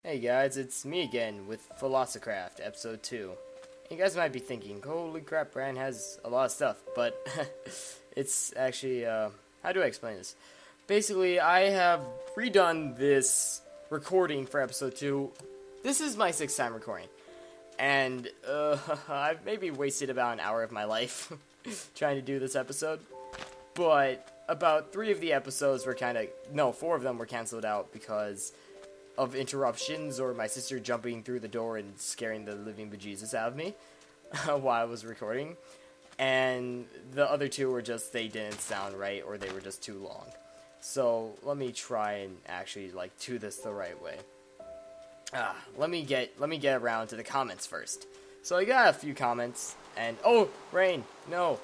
Hey guys, it's me again with Philosocraft, Ep.2. You guys might be thinking, holy crap, Brian has a lot of stuff, but it's actually, how do I explain this? Basically, I have redone this recording for Ep.2. This is my 6th time recording, and I've maybe wasted about an hour of my life trying to do this episode, but about 3 of the episodes were 4 of them were cancelled out because of interruptions or my sister jumping through the door and scaring the living bejesus out of me while I was recording. And the other 2 were just, they didn't sound right or they were just too long. So let me try and actually do this the right way. Let me get around to the comments first. So I got a few comments and oh, rain. No.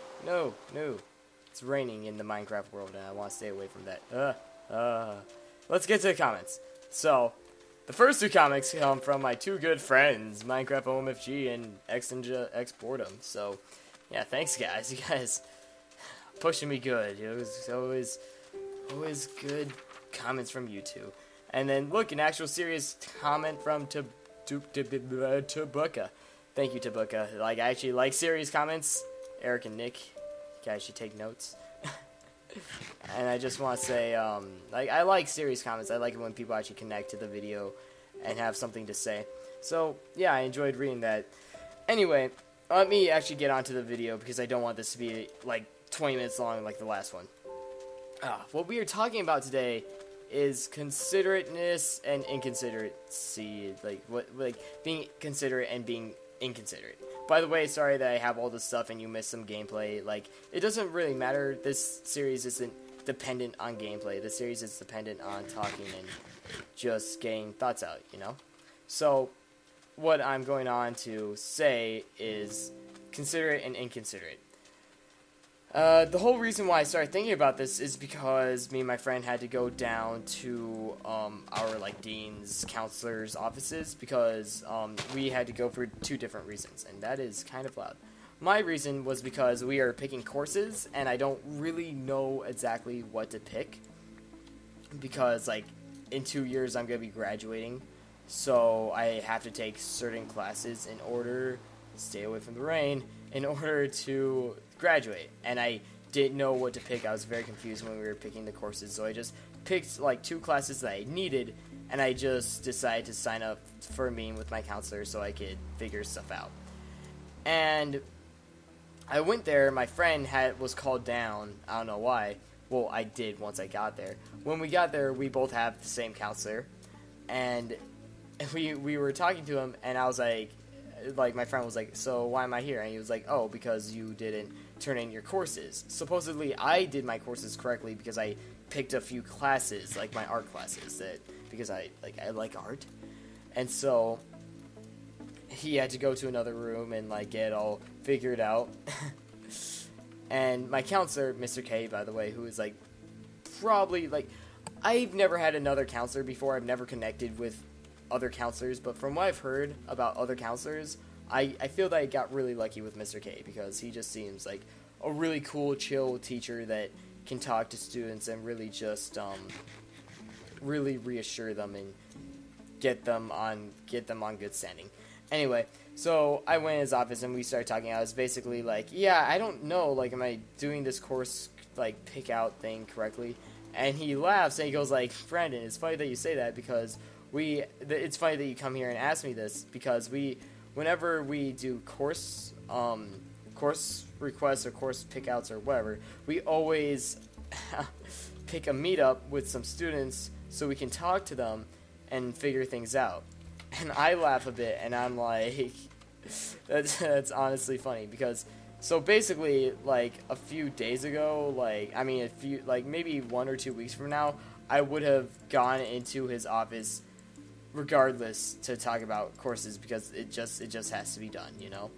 It's raining in the Minecraft world and I want to stay away from that. Let's get to the comments. So, the first 2 comics come from my 2 good friends, Minecraft OMFG and X Boredom. So, yeah, thanks guys. You guys pushing me good. It was always good comments from you 2. And then, look, an actual serious comment from Tabuka. Thank you, Tabuka. I actually like serious comments. Eric and Nick, you guys should take notes. And I just want to say, I like serious comments. I like it when people actually connect to the video and have something to say. So, yeah, I enjoyed reading that. Anyway, let me actually get onto the video because I don't want this to be, 20 minutes long like the last one. What we are talking about today is considerateness and inconsideracy. Being considerate and being inconsiderate. By the way, sorry that I have all this stuff and you missed some gameplay. It doesn't really matter. This series isn't dependent on gameplay. This series is dependent on talking and just getting thoughts out, you know? So, what I'm going on to say is considerate and inconsiderate. The whole reason why I started thinking about this is because me and my friend had to go down to our dean's counselor's offices because we had to go for 2 different reasons, and that is kind of loud. My reason was because we are picking courses, and I don't really know exactly what to pick because in 2 years I'm going to be graduating, so I have to take certain classes in order to stay away from the rain in order to graduate, and I didn't know what to pick. I was very confused when we were picking the courses, so I just picked 2 classes that I needed, and I just decided to sign up for a meeting with my counselor so I could figure stuff out. And I went there. My friend was called down. I don't know why. Well, I did once I got there. When we got there, we both have the same counselor, and we were talking to him, and I was my friend was like, so why am I here? And he was like, oh, because you didn't turn in your courses. Supposedly, I did my courses correctly because I picked a few classes, my art classes, because I like art. And so, he had to go to another room and, get it all figured out. And my counselor, Mr. K, by the way, who is, probably, I've never had another counselor before. I've never connected with other counselors, but from what I've heard about other counselors, I feel that I got really lucky with Mr. K because he just seems like a really cool, chill teacher that can talk to students and really just really reassure them and get them on good standing. Anyway, so I went in his office and we started talking. I was basically yeah, I don't know, am I doing this course pick out thing correctly? And he laughs and he goes Brandon, it's funny that you say that because it's funny that you come here and ask me this because whenever we do course requests or course pickouts or whatever, we always pick a meetup with some students so we can talk to them and figure things out. And I laugh a bit and I'm like, that's honestly funny because so basically a few days ago, maybe 1 or 2 weeks from now, I would have gone into his office regardless to talk about courses because it just has to be done, you know.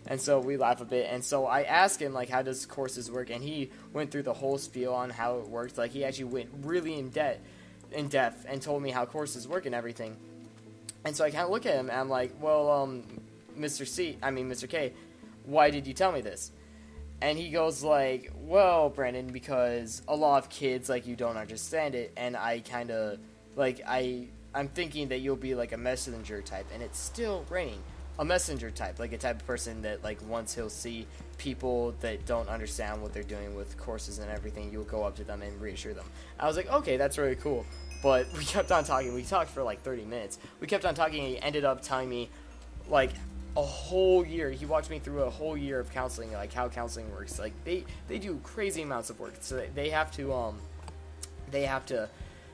And so we laugh a bit, and so I asked him how does courses work, and he went through the whole spiel on how it worked. He actually went really in depth and told me how courses work and everything. And so I kind of look at him and I'm like, well, Mr. K, why did you tell me this? And he goes well, Brandon, because a lot of kids you don't understand it, and I kind of I'm thinking that you'll be like a messenger type, and it's still raining. A messenger type, like a type of person that like once he'll see people that don't understand what they're doing with courses and everything, you'll go up to them and reassure them. I was like, okay, that's really cool. But we kept on talking. We talked for like 30 minutes. We kept on talking, and he ended up telling me like a whole year. He walked me through a whole year of counseling, like how counseling works. Like they do crazy amounts of work. So they have to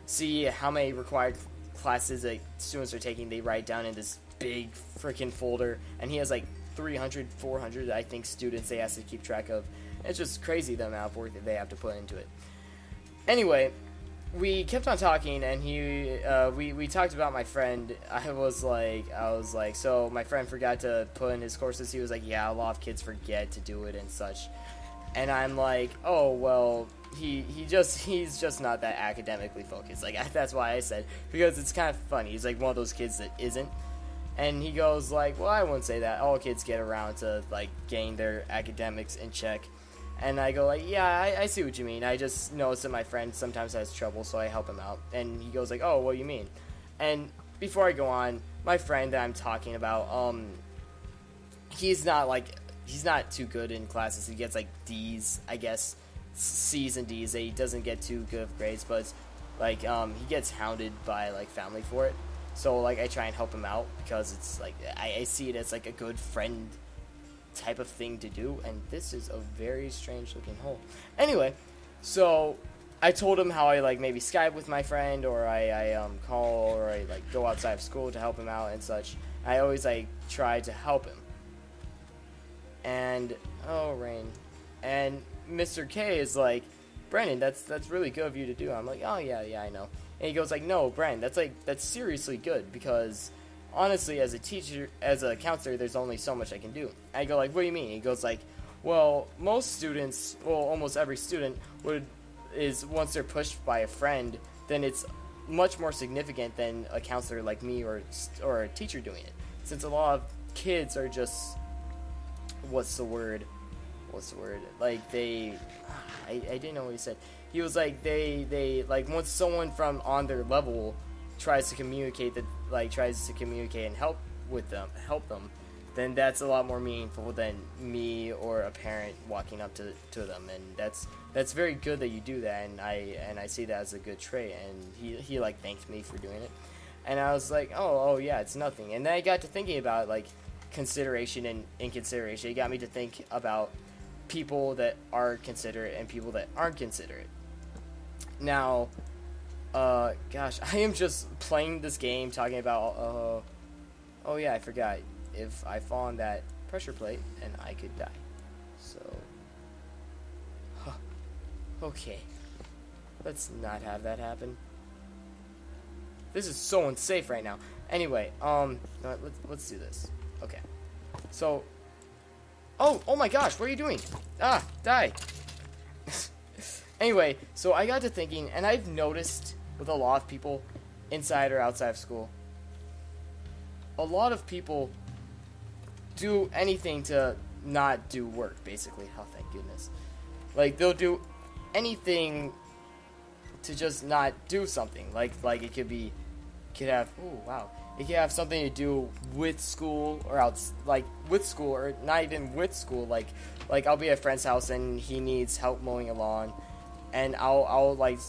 see how many required classes that students are taking. They write down in this big freaking folder, and he has like 300, 400, I think, students they have to keep track of. It's just crazy the amount of work that they have to put into it. Anyway, we kept on talking, and we talked about my friend. I was like, so my friend forgot to put in his courses. He was like, yeah, a lot of kids forget to do it and such. And I'm like, oh, well, he's just not that academically focused. Like, that's why I said, because it's kind of funny. He's like one of those kids that isn't. And he goes like, well, I wouldn't say that. All kids get around to, like, getting their academics in check. And I go like, yeah, I see what you mean. I just noticed that my friend sometimes has trouble, so I help him out. And he goes like, oh, what do you mean? And before I go on, my friend that I'm talking about, he's not too good in classes. He gets, like, D's, I guess, C's and D's. He doesn't get too good of grades, but, like, he gets hounded by, like, family for it. So, like, I try and help him out because it's, like, I see it as, like, a good friend type of thing to do. And this is a very strange-looking hole. Anyway, so I told him how I, like, maybe Skype with my friend, or I call, or I, like, go outside of school to help him out and such. I always, like, try to help him. And, oh, rain. And Mr. K is like, Brennan, that's really good of you to do. I'm like, oh, yeah, I know. And he goes like, no, Brennan, that's seriously good, because honestly, as a teacher, as a counselor, there's only so much I can do. I go like, what do you mean? He goes like, well, most students, well, almost every student is once they're pushed by a friend, then it's much more significant than a counselor like me or a teacher doing it. Since a lot of kids are just, what's the word? Like, I didn't know what he said. He was like, they like, once someone from on their level tries to communicate and help them, then that's a lot more meaningful than me or a parent walking up to them. And that's very good that you do that, and I see that as a good trait. And he like thanked me for doing it, and I was like, oh yeah, it's nothing. And then I got to thinking about, like, consideration and inconsideration. It got me to think about people that are considerate and people that aren't considerate. Now, gosh, I am just playing this game talking about, oh yeah, I forgot. If I fall on that pressure plate, and I could die. So, okay. Let's not have that happen. This is so unsafe right now. Anyway, let's do this. Okay. So, oh my gosh, what are you doing? Ah, die. Anyway, so I got to thinking, and I've noticed with a lot of people, inside or outside of school, a lot of people do anything to not do work, basically. Oh, thank goodness. Like, they'll do anything to just not do something. Like it could have something to do with school, or with school, or not even with school. Like I'll be at a friend's house and he needs help mowing a lawn, and I'll like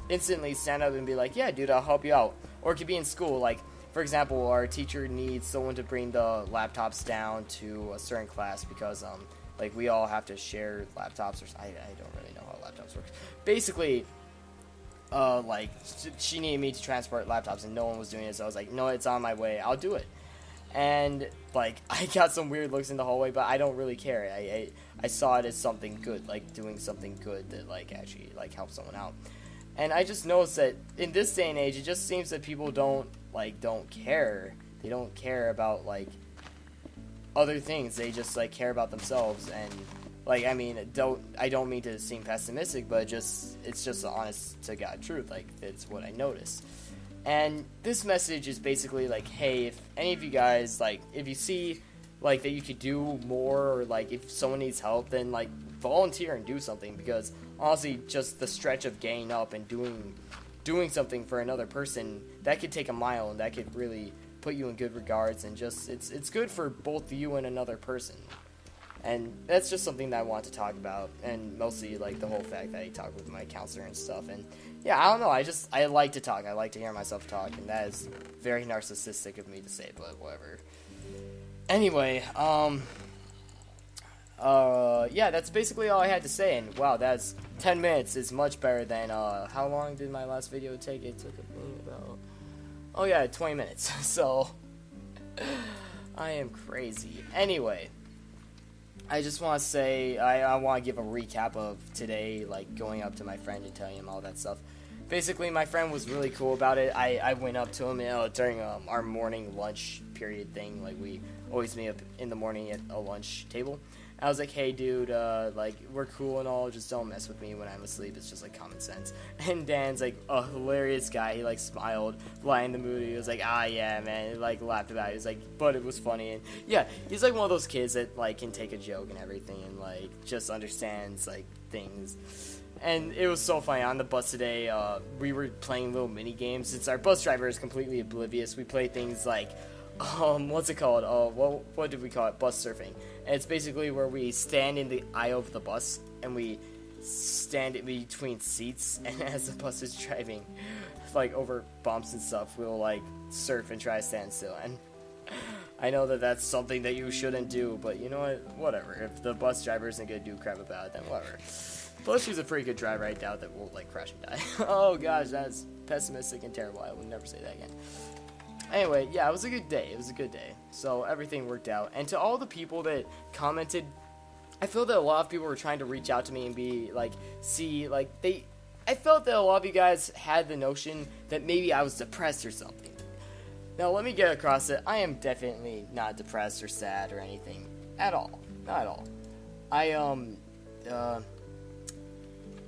instantly stand up and be like, yeah, dude, I'll help you out. Or it could be in school, like, for example, our teacher needs someone to bring the laptops down to a certain class because, like, we all have to share laptops, or I don't really know how laptops work. Basically, like, she needed me to transport laptops, and no one was doing it, so I was like, no, it's on my way, I'll do it. And, like, I got some weird looks in the hallway, but I don't really care. I saw it as something good, like, doing something good that, like, actually, like, helps someone out. And I just noticed that in this day and age, it just seems that people don't care. They don't care about, like, other things. They just, like, care about themselves. And, like, I mean, I don't mean to seem pessimistic, but it's just the honest to God truth. Like, it's what I noticed. And this message is basically like, hey, if any of you guys, like, if you see, like, that you could do more, or, like, if someone needs help, then, like, volunteer and do something. Because honestly, just the stretch of getting up and doing doing something for another person, that could take a mile, and that could really put you in good regards, and just it's good for both you and another person. And that's just something that I want to talk about, and mostly like the whole fact that I talk with my counselor and stuff. And yeah, I don't know, I like to talk, I like to hear myself talk, and that is very narcissistic of me to say, but whatever. Anyway, yeah, that's basically all I had to say, and wow, that's 10 minutes is much better than, how long did my last video take? It took about, oh yeah, 20 minutes, so, I am crazy. Anyway, I just want to say, I want to give a recap of today, like, going up to my friend and telling him all that stuff. Basically, my friend was really cool about it. I went up to him, during our morning lunch period thing. Like, we always meet up in the morning at a lunch table. I was like, hey, dude, like, we're cool and all, just don't mess with me when I'm asleep. It's just, like, common sense. And Dan's, like, a hilarious guy. He, like, smiled, lightened the mood. He was like, ah, yeah, man. He, like, laughed about it. He was like, but it was funny. And, yeah, he's, like, one of those kids that, like, can take a joke and everything and, like, just understands, like, things. And it was so funny. On the bus today, we were playing little mini games. Since our bus driver is completely oblivious, we play things like, what's it called? What did we call it? Bus surfing. And it's basically where we stand in the aisle of the bus, and we stand in between seats, and as the bus is driving, like, over bumps and stuff, we'll, like, surf and try to stand still. And I know that that's something that you shouldn't do, but you know what? Whatever. If the bus driver isn't gonna do crap about it, then whatever. Plus, she's a pretty good driver. I doubt that we'll, like, crash and die. Oh, gosh, that's pessimistic and terrible. I would never say that again. Anyway, yeah, it was a good day. It was a good day. So, everything worked out. And to all the people that commented, I feel that a lot of people were trying to reach out to me and be, like, I felt that a lot of you guys had the notion that maybe I was depressed or something. Now, let me get across it. I am definitely not depressed or sad or anything. At all. Not at all.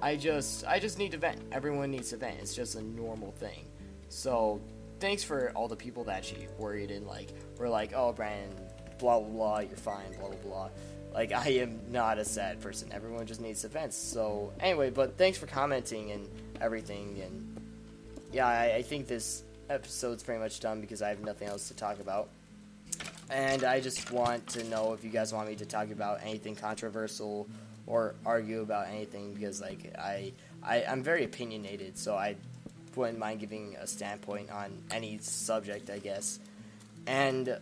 I just need to vent. Everyone needs to vent. It's just a normal thing. So, thanks for all the people that actually worried and, like, were like, oh, Brandon, blah, blah, blah, you're fine, blah, blah, blah. Like, I am not a sad person. Everyone just needs to vent. So, anyway, but thanks for commenting and everything. And, yeah, I think this episode's pretty much done because I have nothing else to talk about. And I just want to know if you guys want me to talk about anything controversial or argue about anything, because, like, I'm very opinionated, so I wouldn't mind giving a standpoint on any subject, I guess. And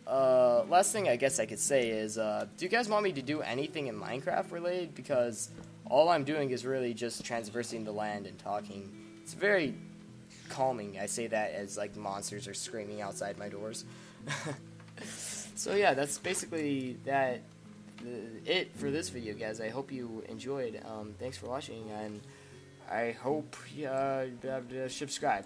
last thing I guess I could say is, do you guys want me to do anything in Minecraft related? Because all I'm doing is really just traversing the land and talking. It's very calming. I say that as, like, monsters are screaming outside my doors. So yeah, that's basically it for this video, guys. I hope you enjoyed. Thanks for watching, and I hope you subscribe.